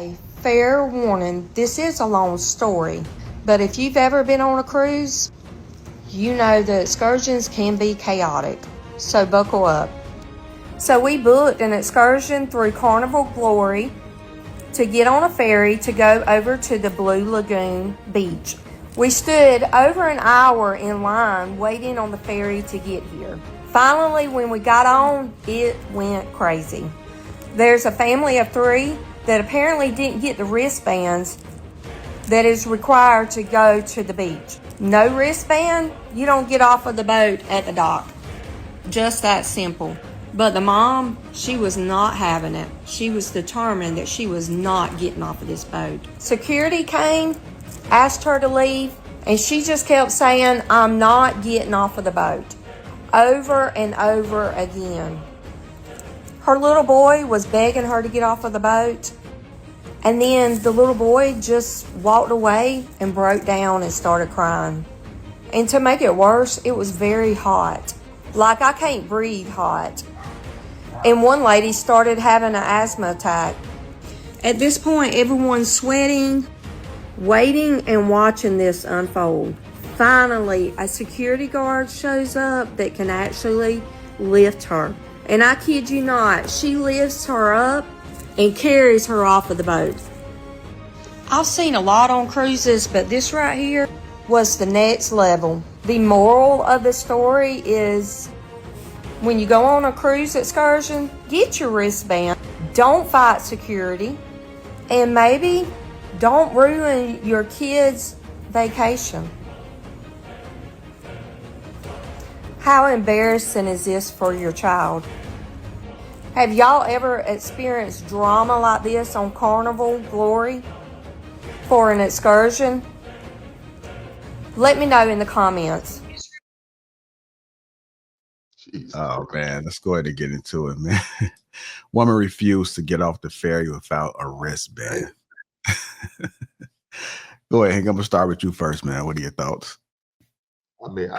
Okay, fair warning, this is a long story, but if you've ever been on a cruise, you know the excursions can be chaotic, so buckle up. So we booked an excursion through Carnival Glory to get on a ferry to go over to the Blue Lagoon beach. We stood over an hour in line waiting on the ferry to get here. Finally, when we got on, it went crazy. There's a family of 3 that apparently didn't get the wristbands that is required to go to the beach. No wristband, you don't get off of the boat at the dock. Just that simple. But the mom, she was not having it. She was determined that she was not getting off of this boat. Security came, asked her to leave, and she just kept saying, I'm not getting off of the boat. Over and over again. Her little boy was begging her to get off of the boat. And then the little boy just walked away and broke down and started crying. And to make it worse, it was very hot. Like I can't breathe hot. And one lady started having an asthma attack. At this point, everyone's sweating, waiting and watching this unfold. Finally, a security guard shows up that can actually lift her. And I kid you not, she lifts her up and carries her off of the boat. I've seen a lot on cruises, but this right here was the next level. The moral of the story is when you go on a cruise excursion, get your wristband, don't fight security, and maybe don't ruin your kids' vacation. How embarrassing is this for your child? Have y'all ever experienced drama like this on Carnival Glory for an excursion? Let me know in the comments. Oh man, let's go ahead and get into it, man. Woman refused to get off the ferry without a wristband. Go ahead, Hank. I'm gonna start with you first, man. What are your thoughts? I mean,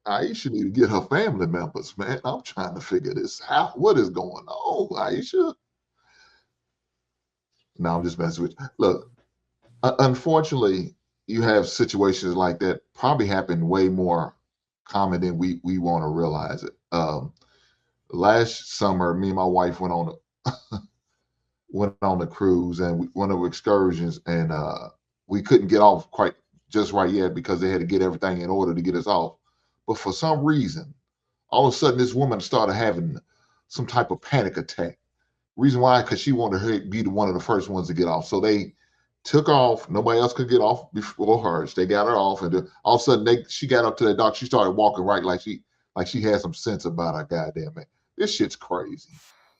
Aisha need to get her family members, man. I'm trying to figure this out. What is going on, Aisha? No, I'm just messing with you. Look, unfortunately, you have situations like that probably happen way more common than we want to realize it. Last summer, me and my wife went on a cruise and went on excursions, and we couldn't get off quite just right yet because they had to get everything in order to get us off. But for some reason, all of a sudden, this woman started having some type of panic attack. Reason why? Because she wanted her to be one of the first ones to get off. So they took off. Nobody else could get off before her. So they got her off, and all of a sudden, she got up to the dock. She started walking right like she had some sense about her. Goddamn it, this shit's crazy.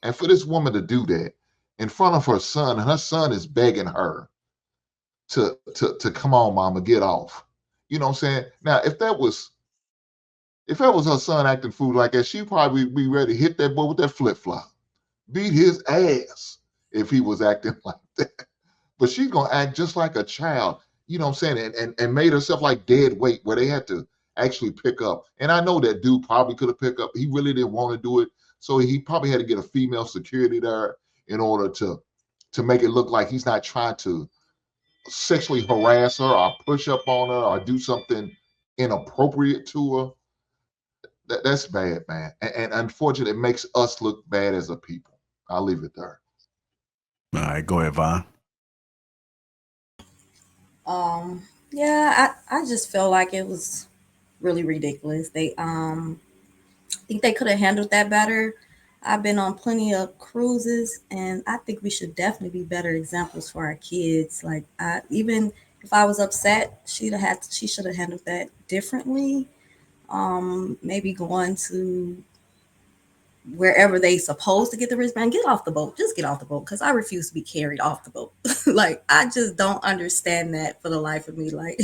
And for this woman to do that in front of her son, and her son is begging her to come on, mama, get off. You know what I'm saying? Now, if that was her son acting fool like that, she'd probably be ready to hit that boy with that flip-flop, beat his ass if he was acting like that. But she's gonna act just like a child, you know what I'm saying, and made herself like dead weight where they had to actually pick up. And I know that dude probably could have picked up. He really didn't want to do it, so he probably had to get a female security there in order to make it look like he's not trying to sexually harass her or push up on her or do something inappropriate to her. That's bad, man. And unfortunately, it makes us look bad as a people. I'll leave it there. All right, go ahead, Vaughn. Yeah, I just felt like it was really ridiculous. They think they could have handled that better. I've been on plenty of cruises, and I think we should definitely be better examples for our kids. Like, even if I was upset, she should have handled that differently. Maybe going to wherever they supposed to get the wristband, get off the boat. Just get off the boat, because I refuse to be carried off the boat. Like, I just don't understand that for the life of me. Like,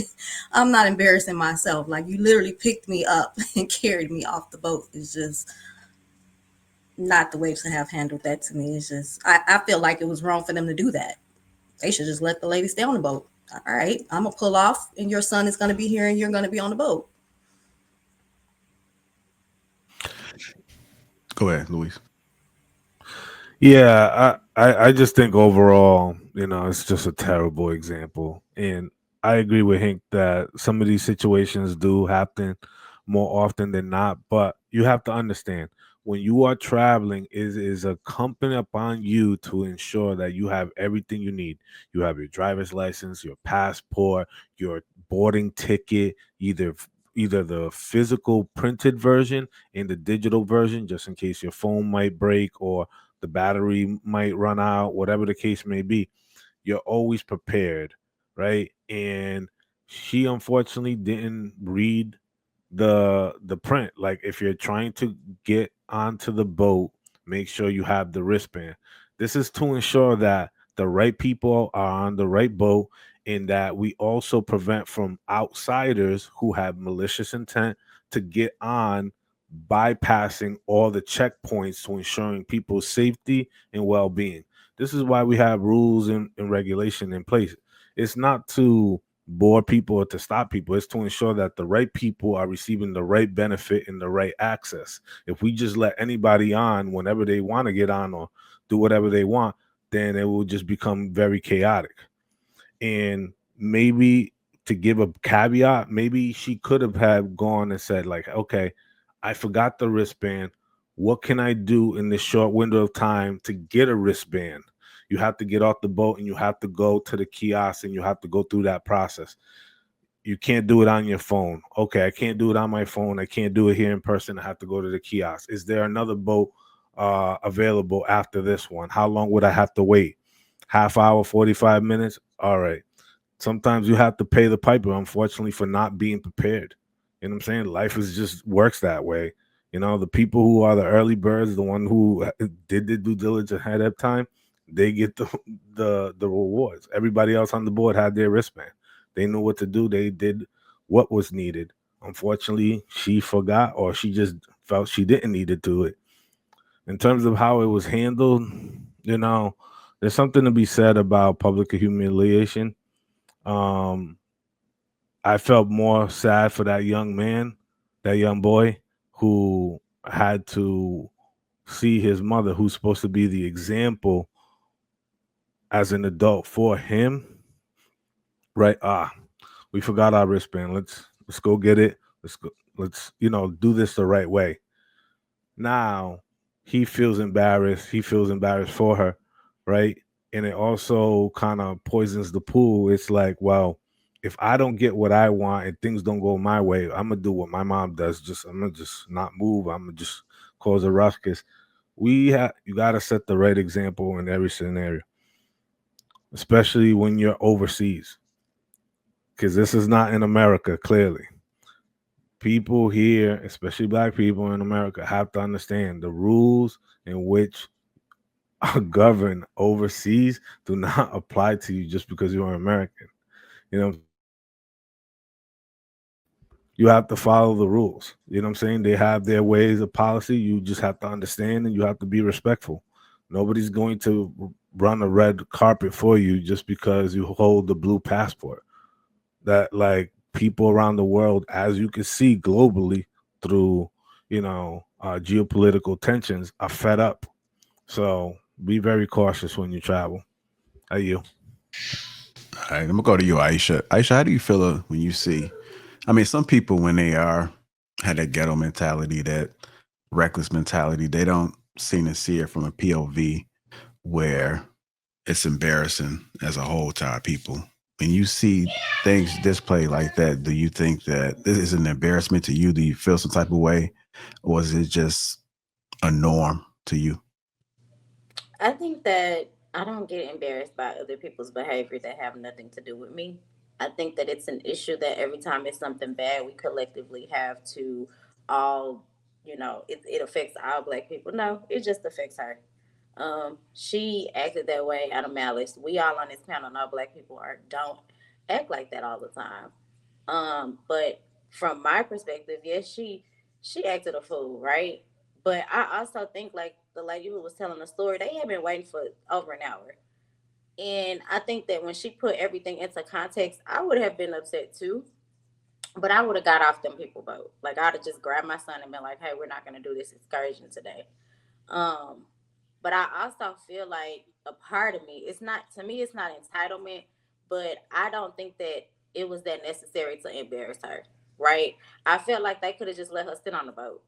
I'm not embarrassing myself. Like, you literally picked me up and carried me off the boat. It's just not the way to have handled that to me. It's just, I feel like it was wrong for them to do that. They should just let the lady stay on the boat. All right, I'm going to pull off, and your son is going to be here, and you're going to be on the boat. Go ahead, Luis. Yeah, I just think overall, it's just a terrible example. And I agree with Hank that some of these situations do happen more often than not. But you have to understand when you are traveling, is a company upon you to ensure that you have everything you need. You have your driver's license, your passport, your boarding ticket, either the physical printed version and the digital version, just in case your phone might break or the battery might run out, whatever the case may be. You're always prepared, right? And she unfortunately didn't read the print. Like if you're trying to get onto the boat, make sure you have the wristband. This is to ensure that the right people are on the right boat, and that we also prevent from outsiders who have malicious intent to get on, bypassing all the checkpoints to ensuring people's safety and well-being. This is why we have rules and regulation in place. It's not to bore people or to stop people. It's to ensure that the right people are receiving the right benefit and the right access. If we just let anybody on whenever they want to get on or do whatever they want, then it will just become very chaotic. And maybe, to give a caveat, maybe she could have had gone and said, like, okay, I forgot the wristband. What can I do in this short window of time to get a wristband? You have to get off the boat and you have to go to the kiosk and you have to go through that process. You can't do it on your phone. Okay, I can't do it on my phone. I can't do it here in person. I have to go to the kiosk. Is there another boat available after this one? How long would I have to wait? Half hour, 45 minutes? All right. Sometimes you have to pay the piper, unfortunately, for not being prepared. You know what I'm saying? Life is just works that way. The people who are the early birds, the one who did the due diligence ahead of time, they get the rewards. Everybody else on the board had their wristband. They knew what to do. They did what was needed. Unfortunately, she forgot, or she just felt she didn't need to do it. In terms of how it was handled, you know, there's something to be said about public humiliation. um, I felt more sad for that young man, that young boy who had to see his mother, who's supposed to be the example as an adult for him, right? We forgot our wristband. Let's go get it. Let's go. Let's do this the right way. Now he feels embarrassed. He feels embarrassed for her, right? And it also kind of poisons the pool. It's like, well, if I don't get what I want and things don't go my way, I'm gonna do what my mom does. I'm gonna just not move. I'm gonna just cause a ruckus. You gotta set the right example in every scenario, especially when you're overseas, because this is not in America. Clearly, people here, especially black people in America, have to understand the rules in which are governed overseas do not apply to you just because you're American. You know, you have to follow the rules. You know what I'm saying? They have their ways of policy. You just have to understand and you have to be respectful. Nobody's going to run a red carpet for you just because you hold the blue passport. That, like, people around the world, as you can see globally through geopolitical tensions, are fed up. So be very cautious when you travel. Are you? All right, I'm gonna go to you, Aisha. Aisha, how do you feel when you see? I mean, some people when they are had that ghetto mentality, that reckless mentality, they don't seem to see it from a POV where it's embarrassing as a whole to our people. When you see things displayed like that, do you think that this is an embarrassment to you? Do you feel some type of way, or is it just a norm to you? I think that I don't get embarrassed by other people's behavior that have nothing to do with me. I think that it's an issue that every time it's something bad, we collectively have to all, it affects all black people. No, it just affects her. She acted that way out of malice. We all on this panel know black people don't act like that all the time. But from my perspective, yes, she acted a fool, right? But I also think, like the lady who was telling the story, they had been waiting for over an hour. And I think that when she put everything into context, I would have been upset too. But I would have got off them people boat. Like I'd have just grabbed my son and been like, "Hey, we're not gonna do this excursion today." Um, But I also feel like a part of me, it's not, to me, it's not entitlement, but I don't think that it was that necessary to embarrass her, right? I felt like they could have just let her sit on the boat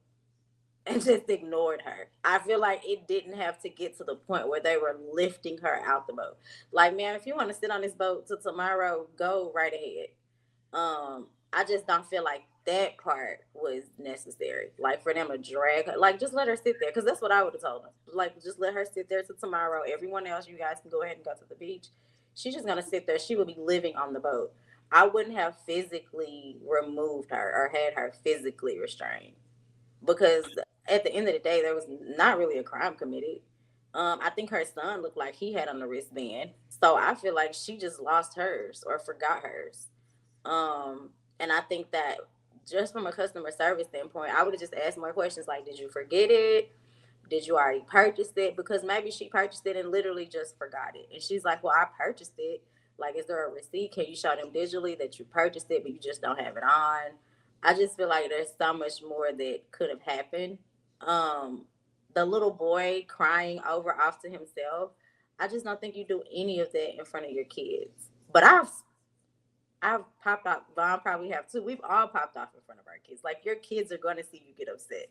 and just ignored her. I feel like it didn't have to get to the point where they were lifting her out the boat. Like, man, if you want to sit on this boat till tomorrow, go right ahead. I just don't feel like that part was necessary. Like for them to drag her, like just let her sit there, because that's what I would have told them. Like just let her sit there till tomorrow. Everyone else, you guys can go ahead and go to the beach. She's just gonna sit there. She would be living on the boat. I wouldn't have physically removed her or had her physically restrained, because at the end of the day, there was not really a crime committed. I think her son looked like he had on the wristband, so I feel like she just lost hers or forgot hers. Um, and I think that just from a customer service standpoint, I would have just asked more questions like, did you forget it? Did you already purchase it? Because maybe she purchased it and literally just forgot it. And she's like, well, I purchased it. Like, is there a receipt? Can you show them digitally that you purchased it, but you just don't have it on? I just feel like there's so much more that could have happened. Um, the little boy crying over off to himself, I just don't think you do any of that in front of your kids. But I've popped off. Vaughn probably have too. We've all popped off in front of our kids. Like your kids are going to see you get upset.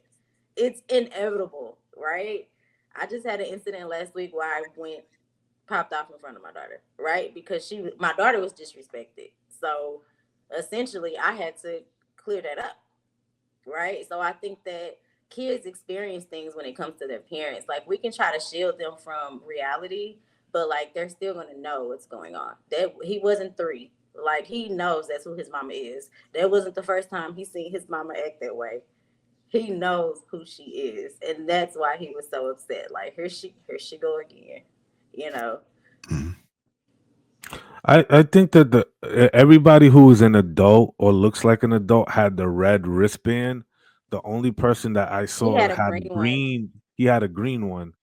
It's inevitable, right? I just had an incident last week where I went popped off in front of my daughter, right? Because my daughter was disrespected. So essentially, I had to clear that up, right? So I think that kids experience things when it comes to their parents. Like we can try to shield them from reality, but like they're still gonna know what's going on. That he wasn't 3. Like he knows that's who his mama is. That wasn't the first time he seen his mama act that way. He knows who she is, and that's why he was so upset. Like here she go again, you know. Mhm. I think that everybody who is an adult or looks like an adult had the red wristband. The only person that I He saw had a had green one. green, he had a green one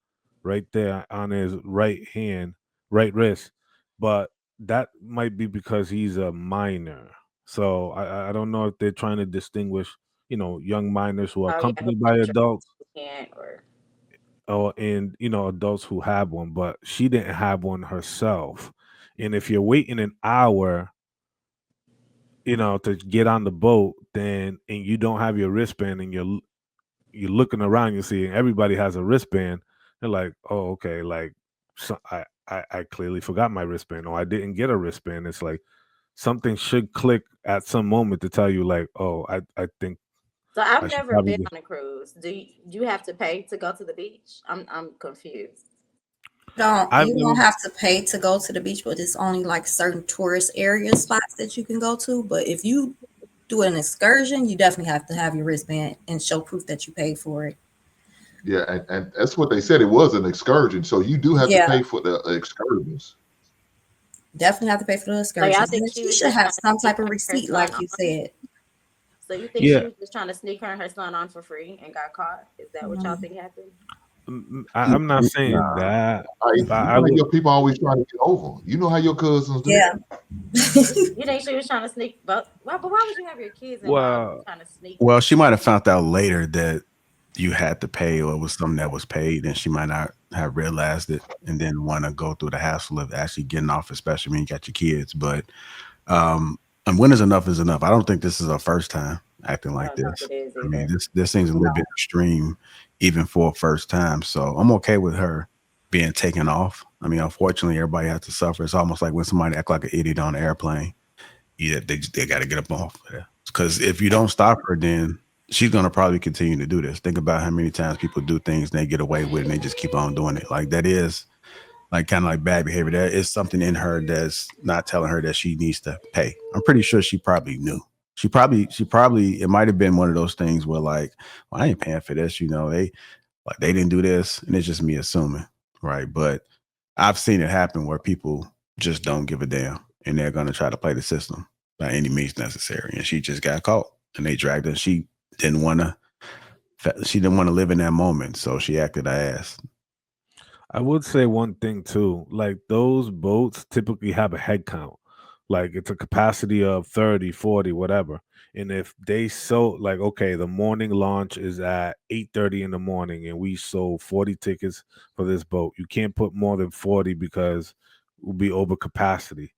right there on his right hand, right wrist. But that might be because he's a minor. So I don't know if they're trying to distinguish, young minors who are Oh yeah, accompanied by adults can't or or and adults who have one, but she didn't have one herself. And if you're waiting an hour, to get on the boat, then and you don't have your wristband, and you're looking around, you're seeing everybody has a wristband. They're like, oh, okay, like so I clearly forgot my wristband, or I didn't get a wristband. It's like something should click at some moment to tell you, like, oh, I think So I I've should never been probably. on a cruise. Do you have to pay to go to the beach? I'm confused. I've You never. don't have to pay to go to the beach, but it's only like certain tourist area spots that you can go to. But if you do an excursion, you definitely have to have your wristband and show proof that you paid for it. Yeah, and that's what they said. It was an excursion, so you do have to Yeah, pay for the excursions. definitely have to pay for the So y'all excursions. think And she she was should just have trying to some sneak type of her and her receipt, son like you on? said. So you think she Yeah, was just trying to sneak her and her son on for free and got caught? Is that what y'all Mm, think happened? I'm not saying Nah, that, you but I know how would. your people always trying to get over. You know how your cousins do. yeah. You think she was trying to sneak both? But why would you have your kids involved Well, trying to sneak? Well, she might have found out later that you had to pay or it was something that was paid, and she might not have realized it and then want to go through the hassle of actually getting off, especially when you got your kids. But and when is enough. I don't think this is her first time acting I like don't think this. it is I mean, either. this seems a little bit extreme, even for a first time. So I'm okay with her being taken off. I mean, unfortunately, everybody has to suffer. It's almost like when somebody act like an idiot on an airplane. Yeah, they got to get up off there. Because if you don't stop her, then she's gonna probably continue to do this. Think about how many times people do things and they get away with it and they just keep on doing it. Like that is like kind of like bad behavior. There is something in her that's not telling her that she needs to pay. I'm pretty sure she probably knew. She probably it might have been one of those things where like, well, I ain't paying for this, they didn't do this, and it's just me assuming, right? But I've seen it happen where people just don't give a damn and they're gonna try to play the system by any means necessary. And she just got caught and they dragged her. Didn't want to she didn't want to live in that moment, so she acted her ass. I would say one thing too. Like those boats typically have a head count. Like it's a capacity of 30, 40, whatever. And if they sold like, okay, the morning launch is at 8:30 in the morning and we sold 40 tickets for this boat, you can't put more than 40 because we'll be over capacity.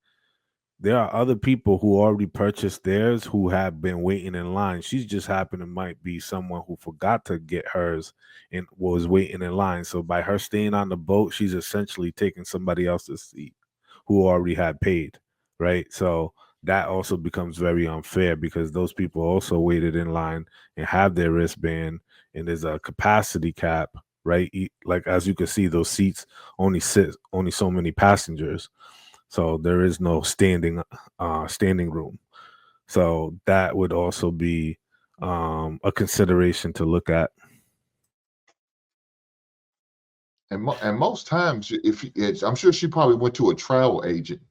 There are other people who already purchased theirs who have been waiting in line. She's just happened to might be someone who forgot to get hers and was waiting in line. So by her staying on the boat, she's essentially taking somebody else's seat who already had paid, right? So that also becomes very unfair because those people also waited in line and have their wristband, and there's a capacity cap, right? Like as you can see, those seats only so many passengers, so there is no standing room. So that would also be a consideration to look at. And most times, I'm sure she probably went to a travel agent,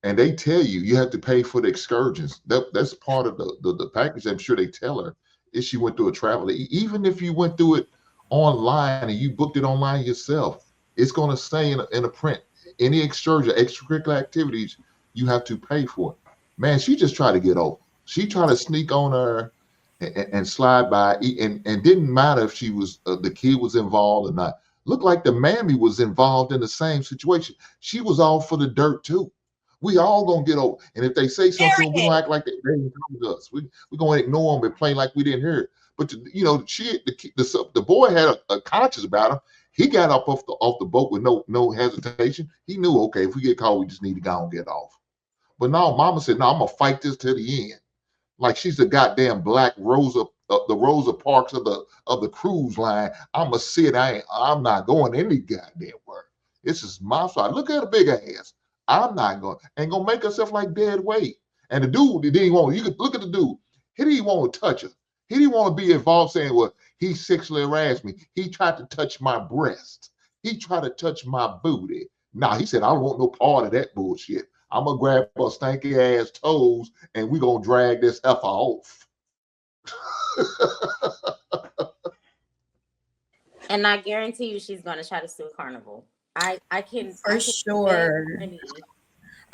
and they tell you have to pay for the excursions. That's part of the package. I'm sure they tell her if she went through a travel. Even if you went through it online and you booked it online yourself, it's going to say in a print any excursion, extracurricular activities you have to pay for. Man, she just tried to get over. She tried to sneak on her and slide by, and didn't matter if she was the kid was involved or not. Looked like the mammy was involved in the same situation. She was all for the dirt too. We all gonna get over. And if they say something, we gonna act like they didn't come to us. We gonna ignore them and play like we didn't hear it. But the boy had a conscience about him. He got up off the boat with no hesitation. He knew, okay, if we get caught, we just need to go and get off. But now Mama said, no, I'm gonna fight this to the end. Like she's the goddamn black Rosa, the Rosa Parks of the cruise line. I'm gonna sit. I'm not going any goddamn where. This is my side. Look at the big ass. I'm not going. Ain't gonna make herself like dead weight. And the dude didn't want. You could look at the dude. He didn't want to touch her. He didn't want to be involved. Saying, "Well, he sexually harassed me. He tried to touch my breast. He tried to touch my booty." Nah, he said, "I don't want no part of that bullshit. I'm gonna grab her stanky ass toes and we gonna drag this heifer off." And I guarantee you, she's gonna try to sue Carnival. I can For sure. money.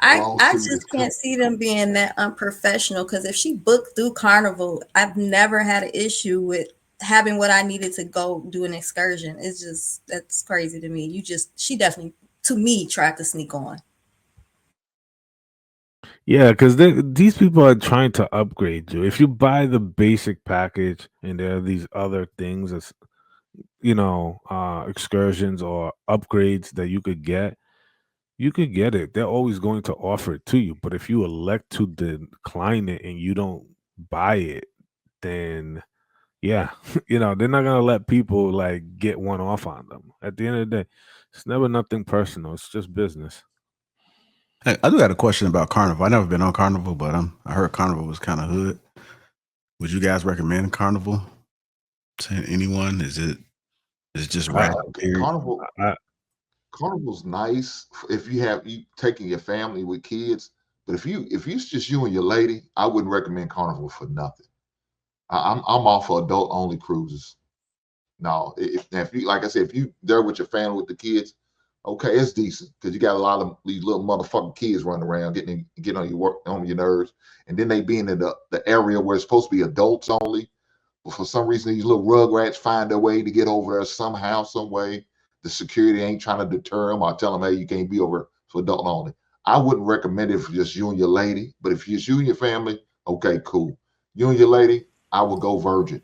I just can't see them being that unprofessional, because if she booked through Carnival, I've never had an issue with having what I needed to go do an excursion. It's just, that's crazy to me. She definitely, to me, tried to sneak on. Yeah, because these people are trying to upgrade you. If you buy the basic package and there are these other things as excursions or upgrades that you could get it. They're always going to offer it to you. But if you elect to decline it and you don't buy it, then yeah, they're not gonna let people like get one off on them. At the end of the day, it's never nothing personal. It's just business. Hey, I do got a question about Carnival. I never been on Carnival, but I heard Carnival was kind of hood. Would you guys recommend Carnival to anyone? Is it just right? Carnival's nice if you taking your family with kids. But if it's just you and your lady, I wouldn't recommend Carnival for nothing. I'm all for adult only cruises. No, if you, like I said, if you there with your family with the kids, okay, it's decent because you got a lot of these little motherfucking kids running around getting on your nerves, and then they being in the area where it's supposed to be adults only. But for some reason, these little rugrats find their way to get over there somehow, some way. The security ain't trying to deter them or tell them, hey, you can't be over for adult only. I wouldn't recommend it for just you and your lady, but if it's you and your family, okay, cool. You and your lady, I would go Virgin.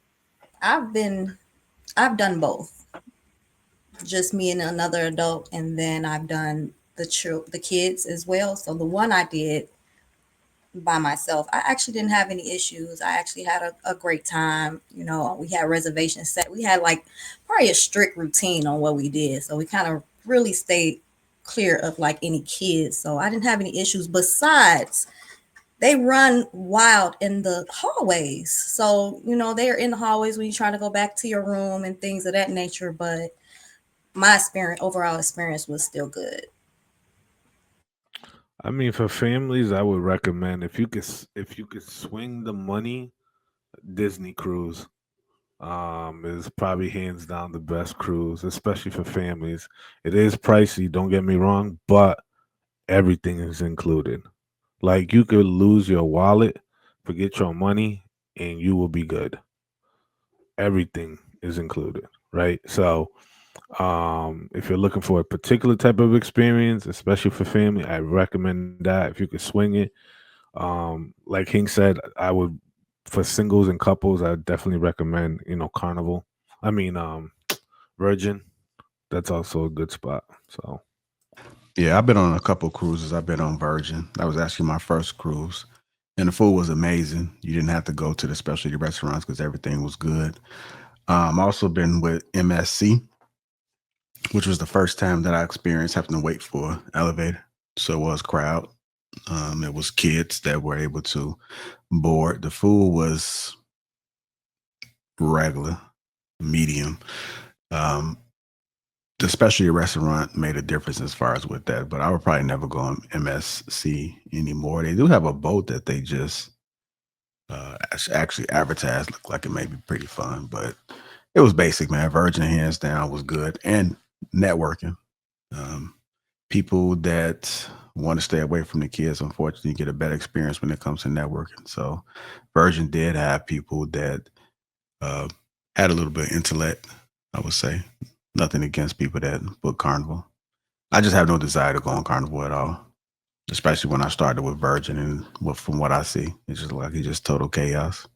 I've done both. Just me and another adult, and then I've done the kids as well. So the one I did by myself, I actually didn't have any issues. I actually had a great time. We had reservations set. We had like probably a strict routine on what we did. So we kind of really stayed clear of like any kids. So I didn't have any issues. Besides, they run wild in the hallways. So, they're in the hallways when you're trying to go back to your room and things of that nature. But my overall experience was still good. I mean, for families, I would recommend if you could swing the money, Disney cruise is probably hands down the best cruise, especially for families. It is pricey, don't get me wrong, but everything is included. Like you could lose your wallet, forget your money, and you will be good. Everything is included, right? So if you're looking for a particular type of experience, especially for family, I recommend that if you could swing it. Like King said, I would for singles and couples, I definitely recommend, Carnival. I mean, Virgin. That's also a good spot. So Yeah, I've been on a couple cruises. I've been on Virgin. That was actually my first cruise. And the food was amazing. You didn't have to go to the specialty restaurants because everything was good. Also been with MSC, which was the first time that I experienced having to wait for an elevator. So it was crowd. It was kids that were able to board. The food was regular, medium. Um, the specialty restaurant made a difference as far as with that, but I would probably never go on MSC anymore. They do have a boat that they just actually advertised, looked like it may be pretty fun, but it was basic, man. Virgin hands down was good, and networking. Um, People that want to stay away from the kids, unfortunately, get a better experience when it comes to networking. So, Virgin did have people that uh, had a little bit of intellect, I would say. Nothing against people that book Carnival. I just have no desire to go on Carnival at all, especially when I started with Virgin. And from what I see, it's just like it's just total chaos.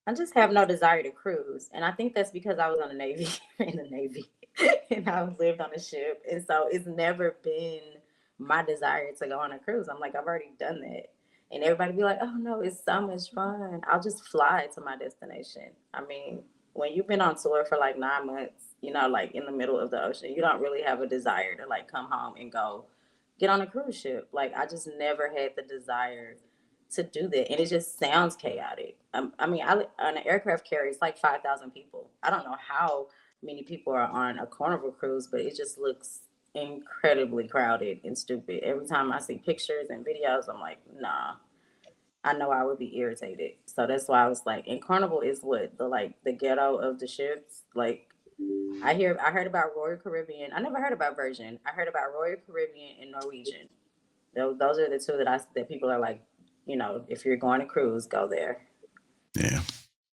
I just have no desire to cruise, and I think that's because I was on the Navy in the Navy, and I lived on a ship, and so it's never been my desire to go on a cruise. I'm like, I've already done that, and everybody be like, "Oh no, it's so much fun." I'll just fly to my destination. I mean, when you've been on tour for like 9 months, like in the middle of the ocean, you don't really have a desire to like come home and go get on a cruise ship. Like I just never had the desire to do that, and it just sounds chaotic. I mean, on an aircraft carrier, it's like 5,000 people. I don't know how many people are on a Carnival cruise, but it just looks incredibly crowded and stupid. Every time I see pictures and videos, I'm like, nah. I know I would be irritated. So that's why I was like, and Carnival is what the ghetto of the ships. Like I heard about Royal Caribbean. I never heard about Virgin. I heard about Royal Caribbean and Norwegian. Those are the two that people are like, if you're going to cruise, go there. Yeah.